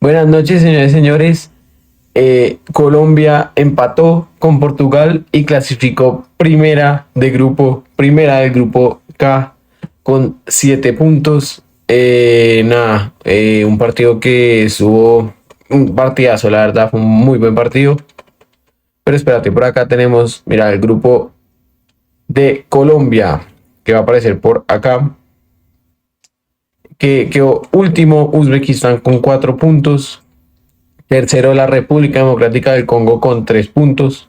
Buenas noches, señores y señores. Colombia empató con Portugal y clasificó primera del grupo K con 7 puntos. Un partido que estuvo un partidazo, la verdad, fue un muy buen partido. Pero espérate, por acá tenemos, mira, el grupo de Colombia, que va a aparecer por acá. Que quedó último Uzbekistán con 4 puntos. Tercero, la República Democrática del Congo con 3 puntos.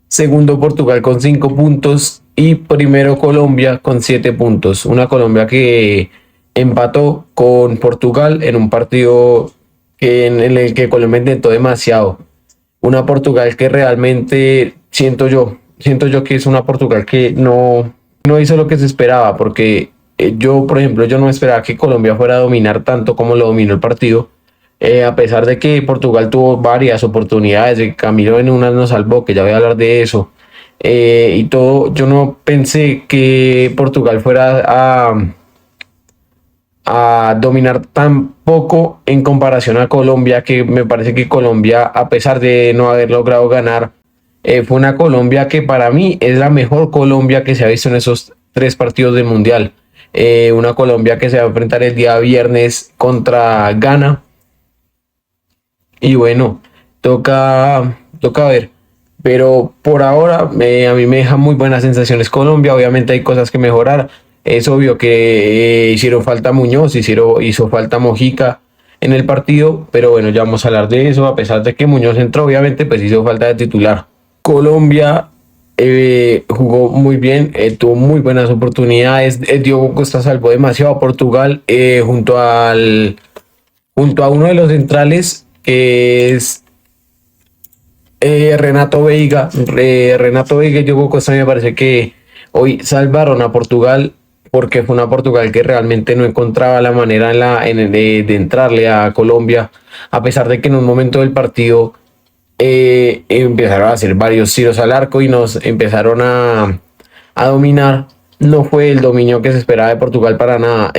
Segundo, Portugal con 5 puntos. Y primero, Colombia con 7 puntos. Una Colombia que empató con Portugal en un partido en el que Colombia intentó demasiado. Una Portugal que realmente siento yo que es una Portugal que no hizo lo que se esperaba. Porque yo, por ejemplo, yo no esperaba que Colombia fuera a dominar tanto como lo dominó el partido. A pesar de que Portugal tuvo varias oportunidades, que Camilo en una nos salvó, que ya voy a hablar de eso, y todo, yo no pensé que Portugal fuera a dominar tan poco en comparación a Colombia, que me parece que Colombia, a pesar de no haber logrado ganar, fue una Colombia que para mí es la mejor Colombia que se ha visto en esos 3 partidos del Mundial. Una Colombia que se va a enfrentar el día viernes contra Ghana. Y bueno, toca ver. Pero por ahora a mí me deja muy buenas sensaciones Colombia. Obviamente hay cosas que mejorar. Es obvio que hicieron falta Muñoz, hizo falta Mojica en el partido. Pero bueno, ya vamos a hablar de eso. A pesar de que Muñoz entró, obviamente, pues hizo falta de titular. Colombia jugó muy bien, tuvo muy buenas oportunidades. Diogo Costa salvó demasiado a Portugal junto a uno de los centrales que es Renato Veiga. Renato Veiga y Diogo Costa me parece que hoy salvaron a Portugal porque fue una Portugal que realmente no encontraba la manera de entrarle a Colombia, a pesar de que en un momento del partido empezaron a hacer varios tiros al arco y nos empezaron a dominar. No fue el dominio que se esperaba de Portugal para nada.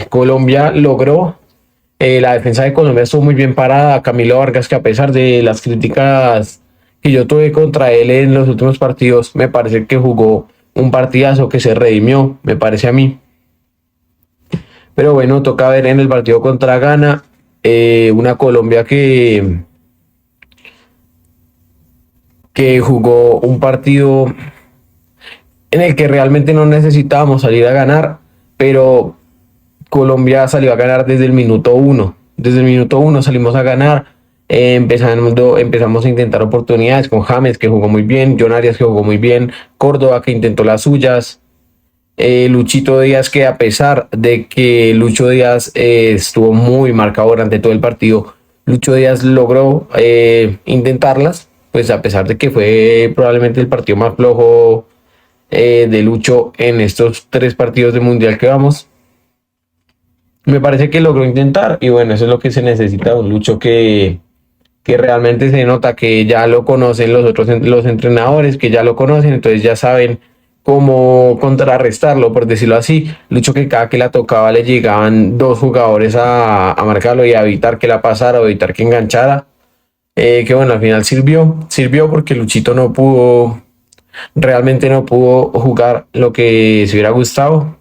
Colombia logró la defensa de Colombia estuvo muy bien parada. Camilo Vargas, que a pesar de las críticas que yo tuve contra él en los últimos partidos, me parece que jugó un partidazo que se redimió, me parece a mí. Pero bueno, toca ver en el partido contra Ghana, una Colombia que jugó un partido en el que realmente no necesitábamos salir a ganar, pero Colombia salió a ganar desde el minuto 1. Desde el minuto 1 salimos a ganar. Empezamos a intentar oportunidades con James, que jugó muy bien, John Arias, que jugó muy bien, Córdoba, que intentó las suyas, Luchito Díaz, que a pesar de que Lucho Díaz estuvo muy marcado durante todo el partido, Lucho Díaz logró intentarlas, pues a pesar de que fue probablemente el partido más flojo de Lucho en estos 3 partidos de Mundial que vamos. Me parece que logró intentar y bueno, eso es lo que se necesita, un Lucho que realmente se nota que ya lo conocen los entrenadores, que ya lo conocen, entonces ya saben cómo contrarrestarlo, por decirlo así. Lucho que cada que la tocaba le llegaban 2 jugadores a marcarlo y a evitar que la pasara o evitar que enganchara. Que bueno, al final sirvió porque Luchito realmente no pudo jugar lo que se hubiera gustado.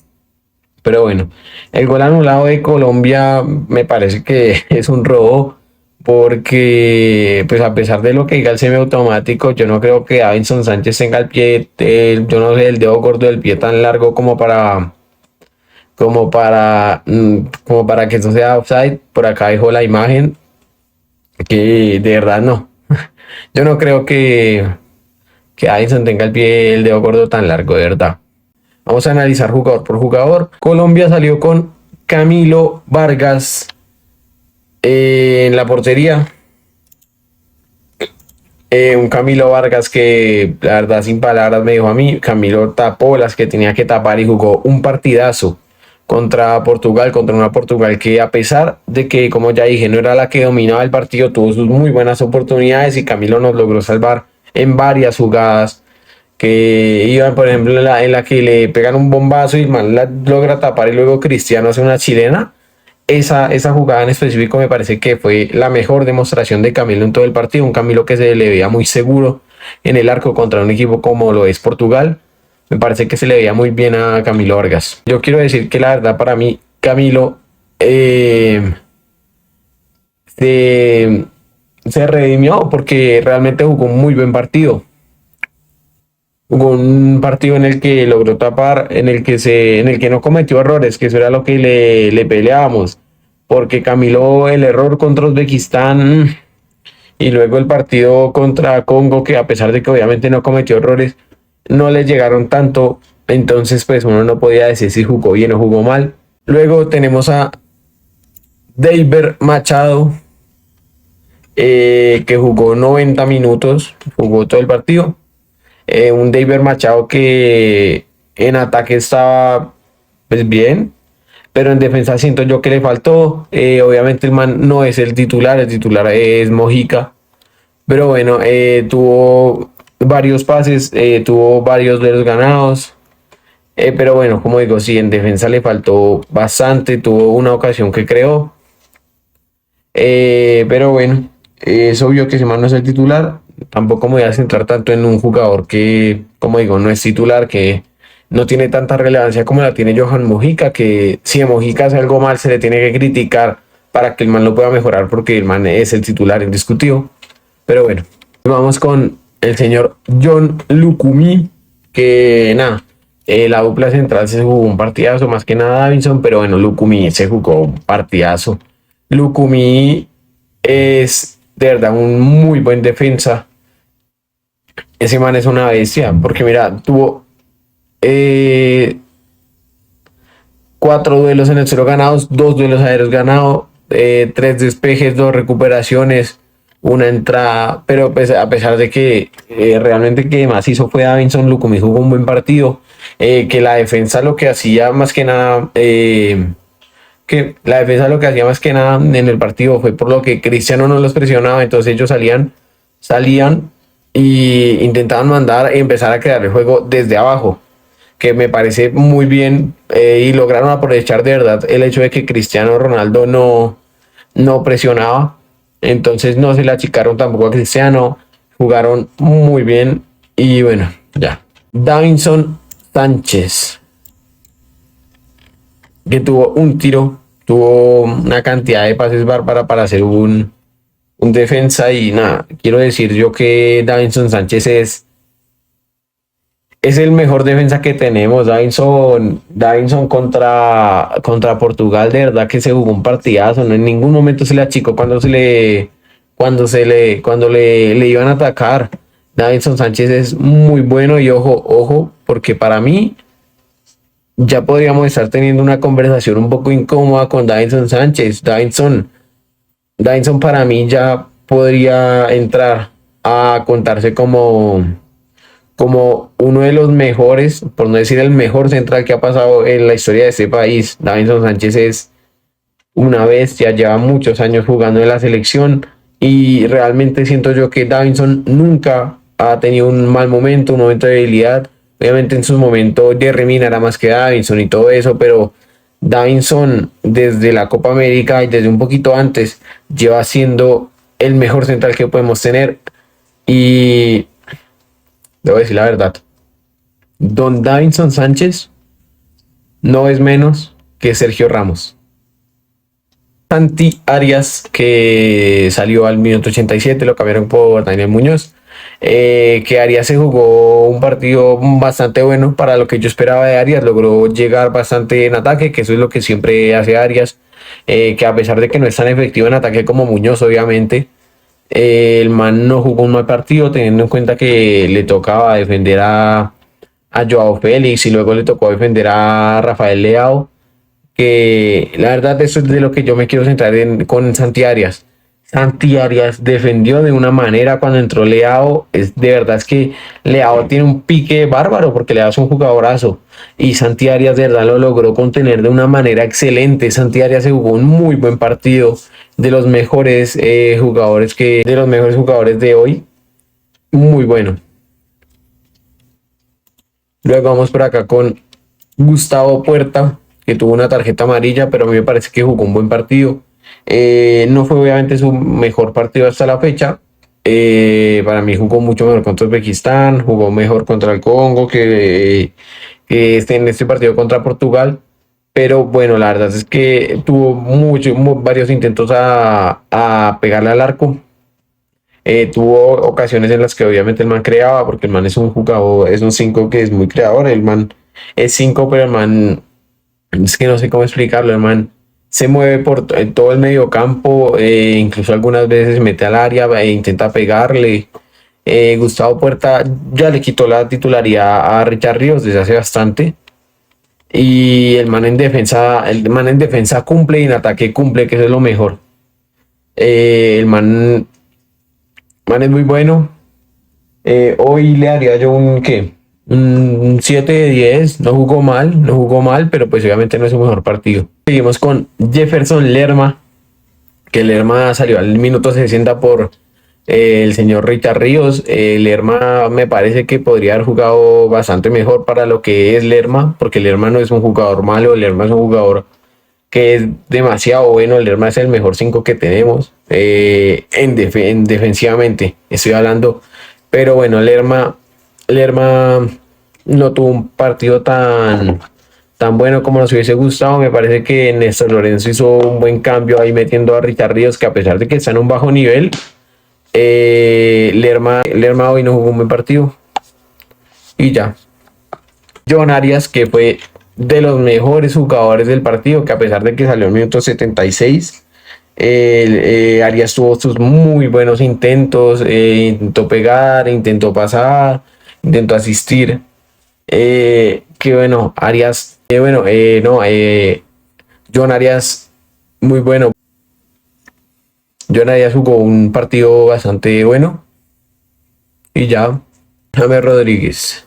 Pero bueno, el gol anulado de Colombia me parece que es un robo porque pues a pesar de lo que diga el semiautomático, yo no creo que Davinson Sánchez tenga yo no sé, el dedo gordo del pie tan largo como para que eso sea offside. Por acá dejo la imagen que de verdad no. Yo no creo que Davinson tenga el dedo gordo tan largo, de verdad. Vamos a analizar jugador por jugador. Colombia salió con Camilo Vargas en la portería. Un Camilo Vargas que la verdad sin palabras me dijo a mí. Camilo tapó las que tenía que tapar y jugó un partidazo contra Portugal, contra una Portugal que a pesar de que, como ya dije, no era la que dominaba el partido, tuvo sus muy buenas oportunidades y Camilo nos logró salvar en varias jugadas que iban, por ejemplo, en la que le pegan un bombazo y el man la logra tapar y luego Cristiano hace una chilena esa jugada en específico me parece que fue la mejor demostración de Camilo en todo el partido. Un Camilo que se le veía muy seguro en el arco contra un equipo como lo es Portugal. Me parece que se le veía muy bien a Camilo Vargas. Yo quiero decir que la verdad para mí Camilo se, se redimió porque realmente jugó un muy buen partido. Jugó un partido en el que logró tapar, en el que no cometió errores, que eso era lo que le peleábamos. Porque Camilo el error contra Uzbekistán y luego el partido contra Congo, que a pesar de que obviamente no cometió errores, no le llegaron tanto. Entonces, pues uno no podía decir si jugó bien o jugó mal. Luego tenemos a David Machado, que jugó 90 minutos, jugó todo el partido. Un David Machado que en ataque estaba pues bien, pero en defensa siento yo que le faltó. Obviamente el man no es el titular es Mojica, pero bueno, tuvo varios pases, tuvo varios de los ganados. Pero bueno, como digo, sí, en defensa le faltó bastante, tuvo una ocasión que creó. Pero bueno, es obvio que ese man no es el titular. Tampoco me voy a centrar tanto en un jugador que, como digo, no es titular, que no tiene tanta relevancia como la tiene Johan Mojica, que si a Mojica hace algo mal se le tiene que criticar para que el man lo pueda mejorar porque el man es el titular indiscutido. Pero bueno, vamos con el señor John Lucumí, que nada, la dupla central se jugó un partidazo, más que nada Davinson, pero bueno, Lucumí se jugó un partidazo. Lucumí es de verdad un muy buen defensa. Ese man es una bestia, porque mira, tuvo eh, 4 duelos en el suelo ganados, 2 duelos aéreos ganados, 3 despejes, 2 recuperaciones, una entrada, pero pues, a pesar de que realmente que más hizo fue Davinson, Lucumí jugó un buen partido, que la defensa lo que hacía más que nada, en el partido fue por lo que Cristiano no los presionaba, entonces ellos salían y intentaban mandar y empezar a crear el juego desde abajo, que me parece muy bien, y lograron aprovechar de verdad el hecho de que Cristiano Ronaldo no presionaba, entonces no se le achicaron tampoco a Cristiano, jugaron muy bien y bueno, ya. Davinson Sánchez, que tuvo un tiro, tuvo una cantidad de pases bárbara para hacer un defensa y nada, quiero decir yo que Davinson Sánchez es el mejor defensa que tenemos. Davinson contra Portugal, de verdad que se jugó un partidazo. No en ningún momento se le achicó cuando le iban a atacar. Davinson Sánchez es muy bueno y ojo, porque para mí ya podríamos estar teniendo una conversación un poco incómoda con Davinson Sánchez. Davinson para mí ya podría entrar a contarse como uno de los mejores, por no decir el mejor central que ha pasado en la historia de este país. Davinson Sánchez es una bestia, lleva muchos años jugando en la selección y realmente siento yo que Davinson nunca ha tenido un mal momento, un momento de debilidad. Obviamente en sus momentos Jerry Mina era más que Davinson y todo eso, pero Davinson desde la Copa América y desde un poquito antes lleva siendo el mejor central que podemos tener y debo decir la verdad, Don Davinson Sánchez no es menos que Sergio Ramos. Santi Arias, que salió al minuto 87, lo cambiaron por Daniel Muñoz. Que Arias se jugó un partido bastante bueno para lo que yo esperaba de Arias. Logró llegar bastante en ataque, que eso es lo que siempre hace Arias. Que a pesar de que no es tan efectivo en ataque como Muñoz, obviamente, el man no jugó un mal partido, teniendo en cuenta que le tocaba defender a Joao Félix y luego le tocó defender a Rafael Leao, que la verdad eso es de lo que yo me quiero centrar con Santi Arias. Santi Arias defendió de una manera cuando entró Leao, de verdad es que Leao tiene un pique bárbaro porque Leao es un jugadorazo y Santi Arias de verdad lo logró contener de una manera excelente. Santi Arias se jugó un muy buen partido, de los mejores de los mejores jugadores de hoy, muy bueno. Luego vamos por acá con Gustavo Puerta, que tuvo una tarjeta amarilla, pero a mí me parece que jugó un buen partido. No fue obviamente su mejor partido hasta la fecha. Para mí jugó mucho mejor contra Uzbekistán, jugó mejor contra el Congo que en este partido contra Portugal. Pero bueno, la verdad es que tuvo varios intentos a pegarle al arco. Tuvo ocasiones en las que obviamente el man creaba, porque el man es un jugador, es un 5 que es muy creador. El man es 5, pero el man, es que no sé cómo explicarlo. El man se mueve por todo el medio campo, incluso algunas veces mete al área e intenta pegarle. Gustavo Puerta ya le quitó la titularidad a Richard Ríos desde hace bastante. Y el man en defensa cumple y en ataque cumple, que eso es lo mejor. El man es muy bueno. Hoy le daría yo un ¿qué? Un 7 de 10. No jugó mal, no jugó mal, pero pues obviamente no es su mejor partido. Seguimos con Jefferson Lerma, que Lerma salió al minuto 60 por el señor Richard Ríos. Lerma me parece que podría haber jugado bastante mejor para lo que es Lerma, porque Lerma no es un jugador malo, Lerma es un jugador que es demasiado bueno. Lerma es el mejor 5 que tenemos en defensivamente, estoy hablando. Pero bueno, Lerma no tuvo un partido tan bueno como nos hubiese gustado. Me parece que Néstor Lorenzo hizo un buen cambio ahí metiendo a Richard Ríos, que a pesar de que está en un bajo nivel, Lerma hoy no jugó un buen partido. Y ya. John Arias, que fue de los mejores jugadores del partido, que a pesar de que salió en minuto 76, Arias tuvo sus muy buenos intentos, intentó pegar, intentó pasar, intentó asistir. Que bueno, Arias, no, John Arias, muy bueno. John Arias jugó un partido bastante bueno. Y ya, James Rodríguez.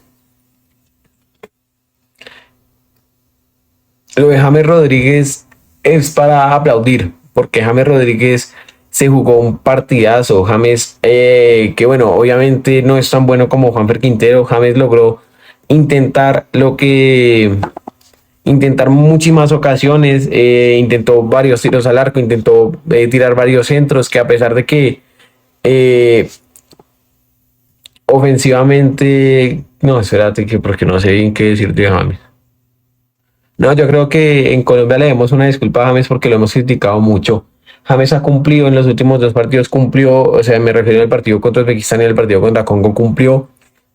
Lo de James Rodríguez es para aplaudir, porque James Rodríguez se jugó un partidazo. James, que bueno, obviamente no es tan bueno como Juanfer Quintero. James logró intentar muchísimas ocasiones, intentó varios tiros al arco, intentó tirar varios centros, que a pesar de que eh, ofensivamente, no, espérate, que porque no sé bien qué decir de James. No, yo creo que en Colombia le demos una disculpa a James porque lo hemos criticado mucho. James ha cumplido en los últimos dos partidos, cumplió, o sea, me refiero al partido contra Uzbekistán y el partido contra Congo cumplió.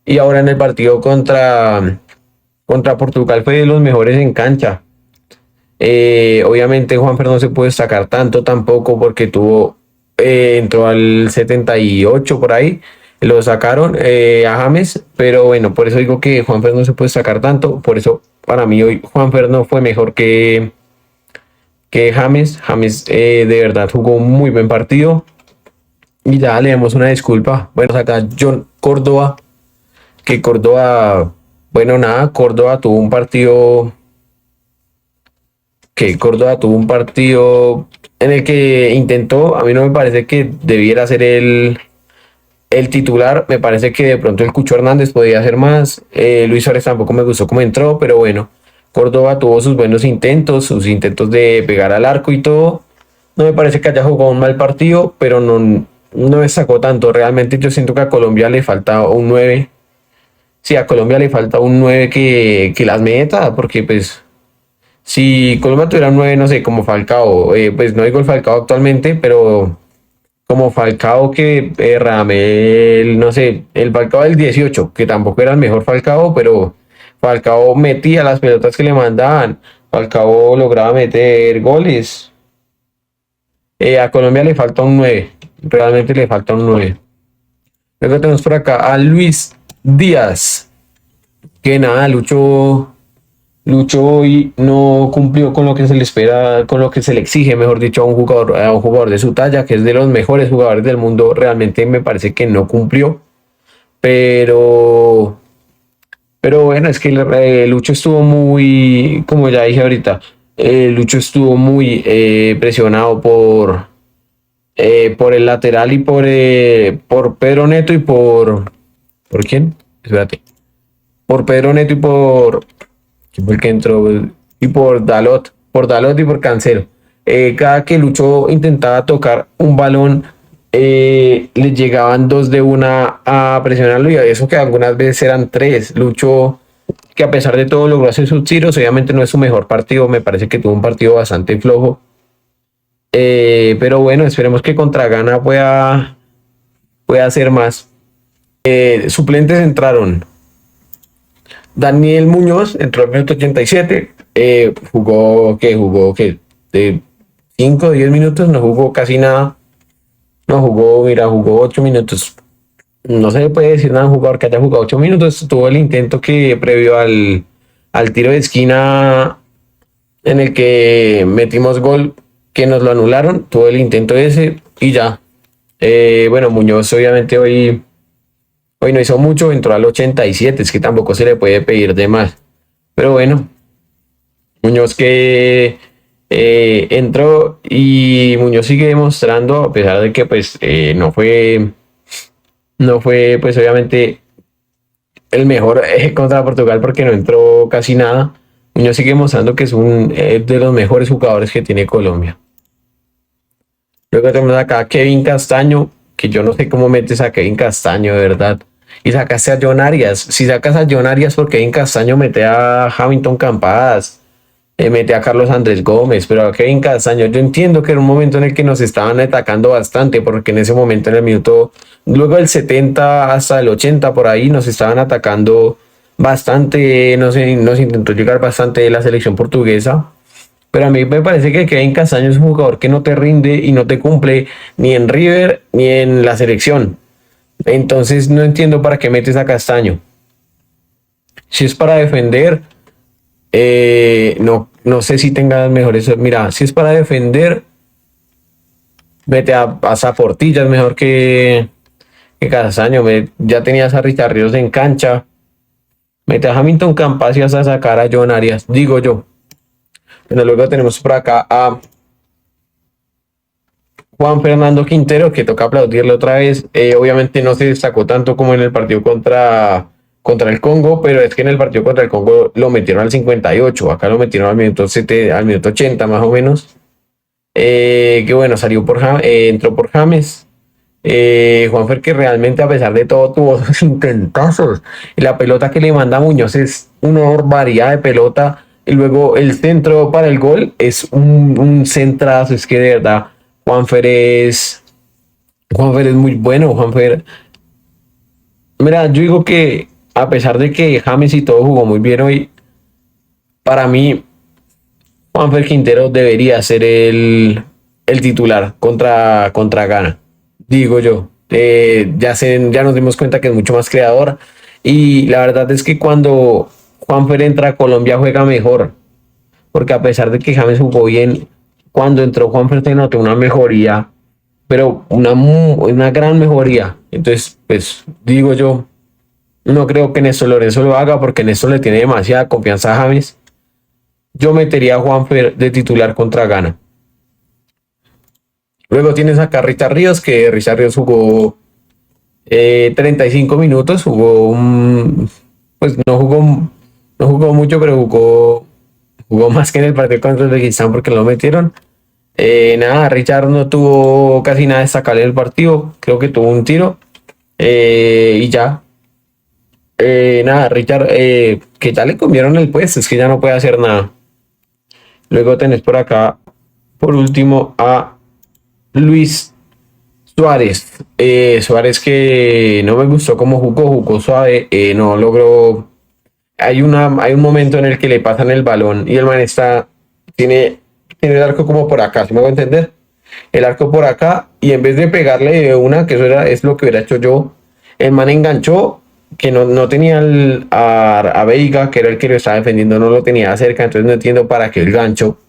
Y ahora en el partido contra Portugal fue de los mejores en cancha. Obviamente Juanfer no se puede destacar tanto tampoco porque entró al 78 por ahí, lo sacaron a James, pero bueno, por eso digo que Juanfer no se puede destacar tanto. Por eso para mí hoy Juanfer no fue mejor que James. James de verdad jugó un muy buen partido y ya le damos una disculpa. Bueno, acá John Córdoba, que Córdoba, bueno, nada, Córdoba tuvo un partido en el que intentó. A mí no me parece que debiera ser el titular. Me parece que de pronto el Cucho Hernández podía hacer más. Luis Suárez tampoco me gustó cómo entró, pero bueno, Córdoba tuvo sus buenos intentos, sus intentos de pegar al arco y todo. No me parece que haya jugado un mal partido, pero no destacó tanto. Realmente yo siento que a Colombia le falta un 9. Sí, a Colombia le falta un 9 que las meta, porque pues si Colombia tuviera un 9, no sé, como Falcao, pues no digo el Falcao actualmente, pero como Falcao que Ramel, no sé, el Falcao del 18, que tampoco era el mejor Falcao, pero Falcao metía las pelotas que le mandaban, Falcao lograba meter goles. A Colombia le falta un 9, realmente le falta un 9. Luego tenemos por acá a Luis Díaz, que nada, Lucho hoy no cumplió con lo que se le espera, con lo que se le exige, mejor dicho, a un jugador de su talla, que es de los mejores jugadores del mundo. Realmente me parece que no cumplió, pero, pero bueno, es que Lucho estuvo muy, como ya dije ahorita, Lucho estuvo muy presionado por el lateral y por Pedro Neto y ¿por quién? Espérate. Por Pedro Neto y por... ¿Quién fue el que entró? y por Dalot y por Cancelo. Cada que Lucho intentaba tocar un balón, le llegaban dos de una a presionarlo y eso que algunas veces eran tres. Lucho, que a pesar de todo logró hacer sus tiros, obviamente no es su mejor partido, me parece que tuvo un partido bastante flojo. Pero bueno, esperemos que contra Ghana pueda hacer más. Suplentes entraron Daniel Muñoz, entró en el minuto 87, jugó de 5 o 10 minutos, no jugó casi nada, no jugó, mira, jugó 8 minutos. No se le puede decir nada a un jugador que haya jugado 8 minutos, tuvo el intento que previo al tiro de esquina en el que metimos gol, que nos lo anularon, tuvo el intento ese y ya. Bueno, Muñoz obviamente hoy no hizo mucho, entró al 87, es que tampoco se le puede pedir de más. Pero bueno, Muñoz que entró y Muñoz sigue demostrando, a pesar de que pues no fue pues obviamente el mejor contra Portugal porque no entró casi nada. Muñoz sigue mostrando que es de los mejores jugadores que tiene Colombia. Luego tenemos acá a Kevin Castaño, que yo no sé cómo metes a Kevin Castaño, de verdad. Y sacaste a John Arias. Si sacas a John Arias, porque Kevin Castaño mete a Hamilton Campadas, mete a Carlos Andrés Gómez, pero a Kevin Castaño, yo entiendo que era un momento en el que nos estaban atacando bastante, porque en ese momento, en el minuto, luego del 70 hasta el 80, por ahí, nos estaban atacando bastante, no sé, nos intentó llegar bastante la selección portuguesa. Pero a mí me parece que Kevin Castaño es un jugador que no te rinde y no te cumple ni en River ni en la selección. Entonces no entiendo para qué metes a Castaño. Si es para defender, no sé si tengas mejores. Mira, si es para defender, mete a Saportilla, es mejor que Castaño. Ya tenías a Richard Ríos en cancha. Mete a Hamilton Campas y vas a sacar a John Arias, digo yo. Bueno, luego tenemos por acá a Juan Fernando Quintero, que toca aplaudirle otra vez. Obviamente no se destacó tanto como en el partido contra el Congo, pero es que en el partido contra el Congo lo metieron al 58, acá lo metieron al minuto 80 más o menos. Que bueno, entró por James. Juanfer, que realmente a pesar de todo tuvo sus intentazos. Y la pelota que le manda Muñoz es una barbaridad de pelota. Y luego el centro para el gol es un centrazo. Es que de verdad, Juanfer es muy bueno. Juanfer, mira, yo digo que a pesar de que James y todo jugó muy bien hoy, para mí, Juanfer Quintero debería ser el titular contra Ghana, digo yo. Ya nos dimos cuenta que es mucho más creador y la verdad es que cuando Juanfer entra a Colombia juega mejor, porque a pesar de que James jugó bien, cuando entró Juanfer se notó una mejoría, pero una gran mejoría. Entonces, pues digo yo, no creo que Néstor Lorenzo lo haga porque Néstor le tiene demasiada confianza a James. Yo metería a Juanfer de titular contra Ghana. Luego tienes acá a Richard Ríos, que Richard Ríos jugó 35 minutos, pues no jugó mucho, pero jugó más que en el partido contra Uzbekistán porque lo metieron. Nada, Richard no tuvo casi nada destacable en el partido, creo que tuvo un tiro y ya. Nada, Richard, que ya le comieron el puesto, es que ya no puede hacer nada. Luego tenés por acá, por último, a Luis Suárez. Suárez que no me gustó cómo jugó suave, no logró. Hay un momento en el que le pasan el balón y el man tiene el arco como por acá, ¿sí me hago entender? El arco por acá y en vez de pegarle de una, que es lo que hubiera hecho yo, el man enganchó, que no tenía a Veiga, que era el que lo estaba defendiendo, no lo tenía cerca, entonces no entiendo para qué el gancho,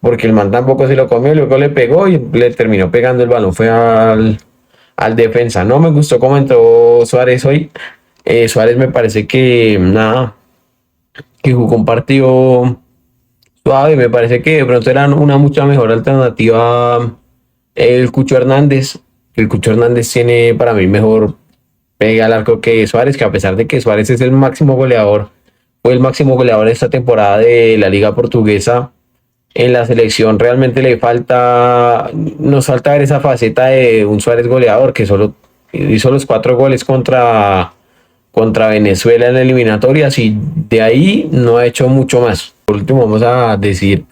porque el man tampoco se lo comió, luego le pegó y le terminó pegando el balón, fue al defensa. No me gustó cómo entró Suárez hoy. Suárez me parece que nada, que jugó un partido suave, me parece que de pronto era una mucha mejor alternativa el Cucho Hernández. El Cucho Hernández tiene para mí mejor pega al arco que Suárez, que a pesar de que Suárez es el máximo goleador fue el máximo goleador esta temporada de la Liga Portuguesa. En la selección realmente nos falta ver esa faceta de un Suárez goleador que solo hizo los 4 goles contra Venezuela en la eliminatoria, y de ahí no ha hecho mucho más. Por último, vamos a decir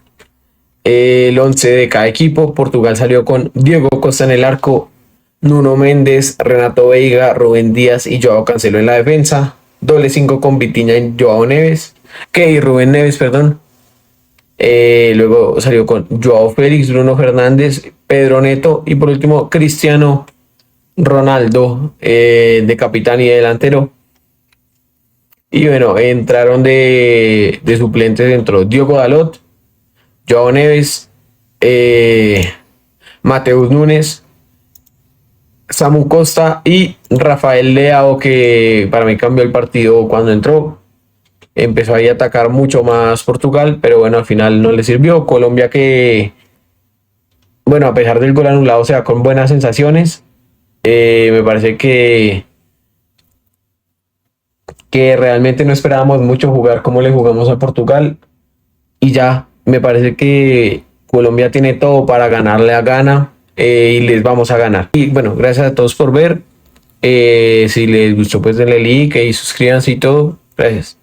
el 11 de cada equipo. Portugal salió con Diego Costa en el arco, Nuno Méndez, Renato Veiga, Rubén Díaz y Joao Cancelo en la defensa. Doble 5 con Vitinha y Rubén Neves, perdón. Luego salió con Joao Félix, Bruno Fernández, Pedro Neto y por último Cristiano Ronaldo de capitán y de delantero. Y bueno, entraron de suplentes dentro Diogo Dalot, Joao Neves, Mateus Núñez, Samu Costa y Rafael Leao, que para mí cambió el partido cuando entró. Empezó ahí a atacar mucho más Portugal, pero bueno, al final no le sirvió. Colombia que, bueno, a pesar del gol anulado, se va con buenas sensaciones. Me parece que realmente no esperábamos mucho jugar como le jugamos a Portugal. Y ya, me parece que Colombia tiene todo para ganarle a Ghana, y les vamos a ganar. Y bueno, gracias a todos por ver. Si les gustó, pues denle like y suscríbanse y todo. Gracias.